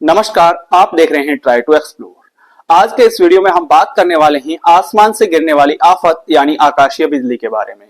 नमस्कार, आप देख रहे हैं ट्राई टू एक्सप्लोर। आज के इस वीडियो में हम बात करने वाले हैं आसमान से गिरने वाली आफत यानी आकाशीय बिजली के बारे में।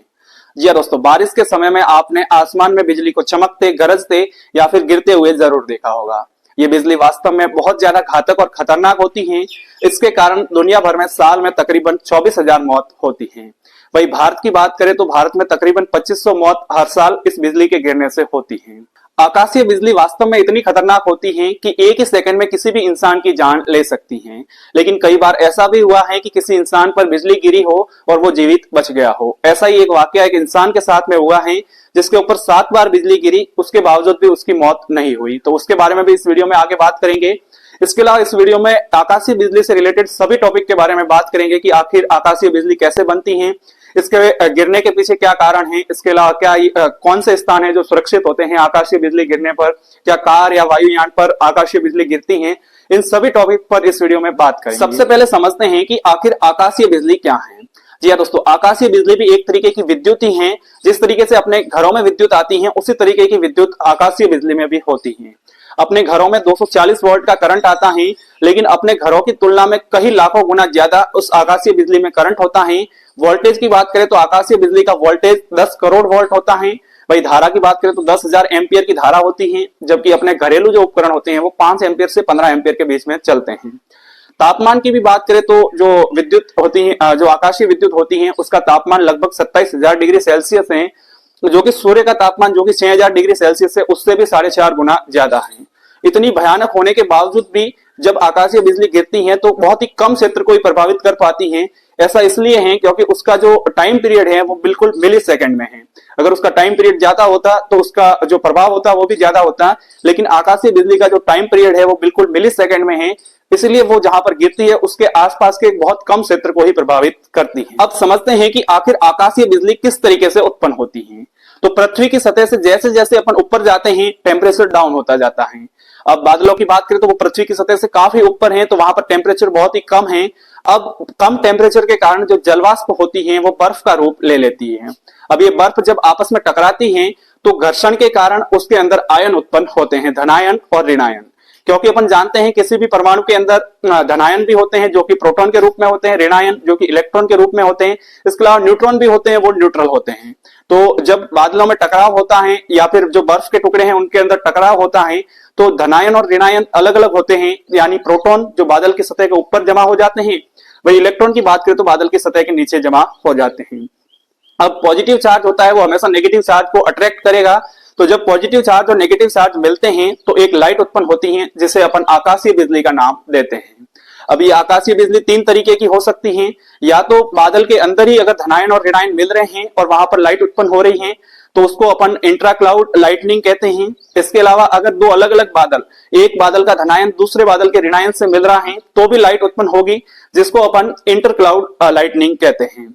जी हाँ दोस्तों, बारिश के समय में आपने आसमान में बिजली को चमकते, गरजते या फिर गिरते हुए जरूर देखा होगा। ये बिजली वास्तव में बहुत ज्यादा घातक और खतरनाक होती है। इसके कारण दुनिया भर में साल में तकरीबन 24,000 मौत होती है। वही भारत की बात करें तो भारत में तकरीबन 2500 मौत हर साल इस बिजली के गिरने से होती है। आकाशीय बिजली वास्तव में इतनी खतरनाक होती है कि एक ही सेकंड में किसी भी इंसान की जान ले सकती है। लेकिन कई बार ऐसा भी हुआ है कि किसी इंसान पर बिजली गिरी हो और वो जीवित बच गया हो। ऐसा ही एक वाकया एक इंसान के साथ में हुआ है जिसके ऊपर 7 बार बिजली गिरी, उसके बावजूद भी उसकी मौत नहीं हुई। तो उसके बारे में भी इस वीडियो में आगे बात करेंगे। इसके अलावा इस वीडियो में आकाशीय बिजली से रिलेटेड सभी टॉपिक के बारे में बात करेंगे कि आखिर आकाशीय बिजली कैसे बनती है, इसके गिरने के पीछे क्या कारण है, इसके अलावा क्या कौन से स्थान है जो सुरक्षित होते हैं आकाशीय बिजली गिरने पर, क्या कार या वायुयान पर आकाशीय बिजली गिरती है, इन सभी टॉपिक पर इस वीडियो में बात करेंगे। सबसे पहले समझते हैं कि आखिर आकाशीय बिजली क्या है। जी हाँ दोस्तों, आकाशीय बिजली भी एक तरीके की विद्युत ही है। जिस तरीके से अपने घरों में विद्युत आती है उसी तरीके की विद्युत आकाशीय बिजली में भी होती है। अपने घरों में 240 वोल्ट का करंट आता है, लेकिन अपने घरों की तुलना में कई लाखों गुना ज्यादा उस आकाशीय बिजली में करंट होता है। वोल्टेज की बात करें तो आकाशीय बिजली का वोल्टेज 10 करोड़ वोल्ट होता है। वही धारा की बात करें तो 10,000 एम्पियर की धारा होती है, जबकि अपने घरेलू जो उपकरण होते हैं वो 5 एम्पियर से 15 एम्पियर के बीच में चलते हैं। तापमान की भी बात करें तो जो विद्युत होती है, जो आकाशीय विद्युत होती है, उसका तापमान लगभग 27,000 डिग्री सेल्सियस है, जो कि सूर्य का तापमान जो कि 6,000 डिग्री सेल्सियस है उससे भी 4.5 गुना ज्यादा है। इतनी भयानक होने के बावजूद भी जब आकाशीय बिजली गिरती है तो बहुत ही कम क्षेत्र को ही प्रभावित कर पाती है। ऐसा इसलिए है क्योंकि उसका जो टाइम पीरियड है वो बिल्कुल मिली सेकंड में है। अगर उसका टाइम पीरियड ज्यादा होता तो उसका जो प्रभाव होता वो भी ज्यादा होता, लेकिन आकाशीय बिजली का जो टाइम पीरियड है वो बिल्कुल मिली सेकंड में है, इसलिए वो जहां पर गिरती है उसके आसपास के बहुत कम क्षेत्र को ही प्रभावित करती है। अब समझते हैं कि आखिर आकाशीय बिजली किस तरीके से उत्पन्न होती है। तो पृथ्वी की सतह से जैसे जैसे अपन ऊपर जाते हैं टेम्परेचर डाउन होता जाता है। अब बादलों की बात करें तो वो पृथ्वी की सतह से काफी ऊपर हैं, तो वहां पर टेम्परेचर बहुत ही कम है। अब कम टेम्परेचर के कारण जो जलवाष्प होती है वो बर्फ का रूप ले लेती है। अब ये बर्फ जब आपस में टकराती है तो घर्षण के कारण उसके अंदर आयन उत्पन्न होते हैं, धनायन और ऋणायन। क्योंकि अपन जानते हैं किसी भी परमाणु के अंदर धनायन भी होते हैं जो कि प्रोटॉन के रूप में होते हैं, ऋणायन जो कि इलेक्ट्रॉन के रूप में होते हैं, इसके अलावा न्यूट्रॉन भी होते हैं, वो न्यूट्रल होते हैं। तो जब बादलों में टकराव होता है या फिर जो बर्फ के टुकड़े हैं उनके अंदर टकराव होता है तो धनायन और ऋणायन अलग अलग होते हैं। यानी प्रोटॉन जो बादल की सतह के ऊपर जमा हो जाते हैं, वही इलेक्ट्रॉन की बात करें तो बादल की सतह के नीचे जमा हो जाते हैं। अब पॉजिटिव चार्ज होता है वो हमेशा नेगेटिव चार्ज को अट्रैक्ट करेगा। तो जब पॉजिटिव चार्ज और नेगेटिव चार्ज मिलते हैं तो एक लाइट उत्पन्न होती है जिसे अपन आकाशीय बिजली का नाम देते हैं। अब ये आकाशीय बिजली 3 तरीके की हो सकती है। या तो बादल के अंदर ही अगर धनायन और ऋणायन मिल रहे हैं और वहां पर लाइट उत्पन्न हो रही है तो उसको अपन इंट्रा क्लाउड लाइटनिंग कहते हैं। इसके अलावा अगर 2 अलग अलग बादल, एक बादल का धनायन दूसरे बादल के ऋणायन से मिल रहा है तो भी लाइट उत्पन्न होगी, जिसको अपन इंटर क्लाउड लाइटनिंग कहते हैं।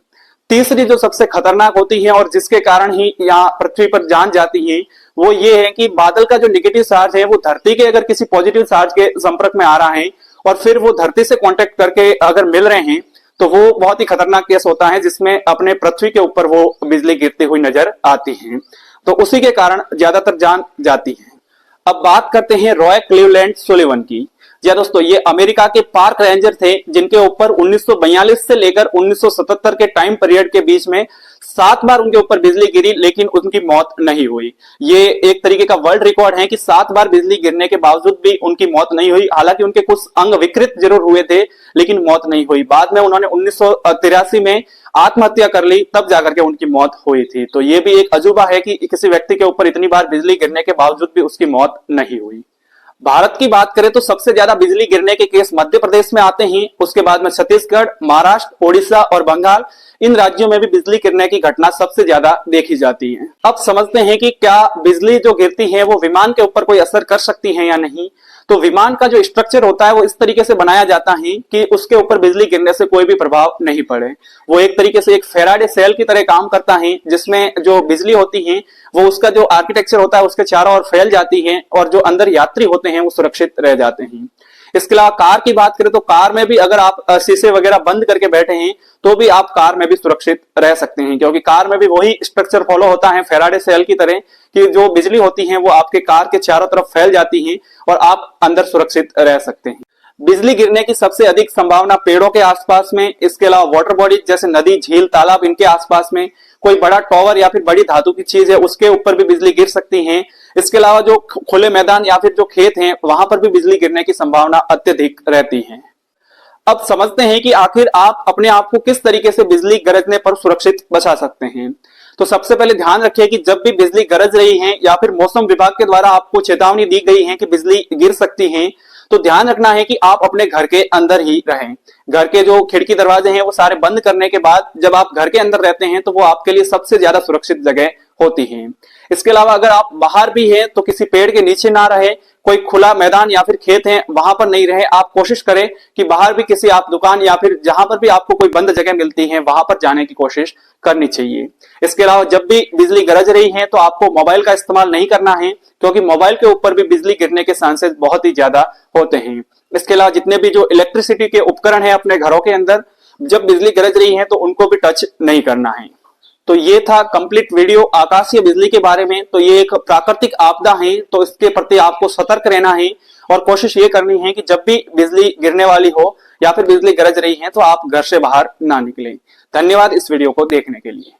तीसरी जो सबसे खतरनाक होती है और जिसके कारण ही यहाँ पृथ्वी पर जान जाती है वो ये है कि बादल का जो नेगेटिव चार्ज है वो धरती के अगर किसी पॉजिटिव चार्ज के संपर्क में आ रहा है और फिर वो धरती से कांटेक्ट करके अगर मिल रहे हैं तो वो बहुत ही खतरनाक केस होता है, जिसमें अपने पृथ्वी के ऊपर वो बिजली गिरती हुई नजर आती है। तो उसी के कारण ज्यादातर जान जाती है। अब बात करते हैं रॉय क्लीवलैंड सुलिवन की। जी दोस्तों, ये अमेरिका के पार्क रेंजर थे जिनके ऊपर 1942 से लेकर 1977 के टाइम पीरियड के बीच में 7 बार उनके ऊपर बिजली गिरी, लेकिन उनकी मौत नहीं हुई। ये एक तरीके का वर्ल्ड रिकॉर्ड है कि 7 बार बिजली गिरने के बावजूद भी उनकी मौत नहीं हुई। हालांकि उनके कुछ अंग विकृत जरूर हुए थे लेकिन मौत नहीं हुई। बाद में उन्होंने 1983 में आत्महत्या कर ली, तब जाकर के उनकी मौत हुई थी। तो ये भी एक अजूबा है कि किसी व्यक्ति के ऊपर इतनी बार बिजली गिरने के बावजूद भी उसकी मौत नहीं हुई। भारत की बात करें तो सबसे ज्यादा बिजली गिरने के केस मध्य प्रदेश में आते हैं। उसके बाद में छत्तीसगढ़, महाराष्ट्र, ओडिशा और बंगाल, इन राज्यों में भी बिजली गिरने की घटना सबसे ज्यादा देखी जाती है। अब समझते हैं कि क्या बिजली जो गिरती है वो विमान के ऊपर कोई असर कर सकती है या नहीं। तो विमान का जो स्ट्रक्चर होता है वो इस तरीके से बनाया जाता है कि उसके ऊपर बिजली गिरने से कोई भी प्रभाव नहीं पड़े। वो एक तरीके से एक फेराडे सेल की तरह काम करता है, जिसमें जो बिजली होती है वो उसका जो आर्किटेक्चर होता है उसके चारों ओर फैल जाती है और जो अंदर यात्री होते हैं वो सुरक्षित रह जाते हैं। इसके अलावा कार की बात करें तो कार में भी अगर आप शीशे वगैरह बंद करके बैठे हैं तो भी आप कार में भी सुरक्षित रह सकते हैं, क्योंकि कार में भी वही स्ट्रक्चर फॉलो होता है फैराडे सेल की तरह कि जो बिजली होती है वो आपके कार के चारों तरफ फैल जाती है और आप अंदर सुरक्षित रह सकते हैं। बिजली गिरने की सबसे अधिक संभावना पेड़ों के आसपास में, इसके अलावा वाटर बॉडी जैसे नदी, झील, तालाब, इनके आसपास में कोई बड़ा टॉवर या फिर बड़ी धातु की चीज है उसके ऊपर भी बिजली गिर सकती है। इसके अलावा जो खुले मैदान या फिर जो खेत हैं वहां पर भी बिजली गिरने की संभावना अत्यधिक रहती है। अब समझते हैं कि आखिर आप अपने आप को किस तरीके से बिजली गरजने पर सुरक्षित बचा सकते हैं। तो सबसे पहले ध्यान रखिए कि जब भी बिजली गरज रही है या फिर मौसम विभाग के द्वारा आपको चेतावनी दी गई है कि बिजली गिर सकती है, तो ध्यान रखना है कि आप अपने घर के अंदर ही रहें। घर के जो खिड़की दरवाजे हैं वो सारे बंद करने के बाद जब आप घर के अंदर रहते हैं तो वो आपके लिए सबसे ज्यादा सुरक्षित जगह होती है। इसके अलावा अगर आप बाहर भी हैं तो किसी पेड़ के नीचे ना रहे, कोई खुला मैदान या फिर खेत है वहां पर नहीं रहे। आप कोशिश करें कि बाहर भी किसी आप दुकान या फिर जहां पर भी आपको कोई बंद जगह मिलती है वहां पर जाने की कोशिश करनी चाहिए। इसके अलावा जब भी बिजली गरज रही है तो आपको मोबाइल का इस्तेमाल नहीं करना है, क्योंकि मोबाइल के ऊपर भी बिजली गिरने के चांसेस बहुत ही ज्यादा होते हैं। इसके अलावा जितने भी जो इलेक्ट्रिसिटी के उपकरण हैं अपने घरों के अंदर, जब बिजली गरज रही है तो उनको भी टच नहीं करना है। तो ये था कंप्लीट वीडियो आकाशीय बिजली के बारे में। तो ये एक प्राकृतिक आपदा है, तो इसके प्रति आपको सतर्क रहना है और कोशिश ये करनी है कि जब भी बिजली गिरने वाली हो या फिर बिजली गरज रही है तो आप घर से बाहर ना निकलें। धन्यवाद इस वीडियो को देखने के लिए।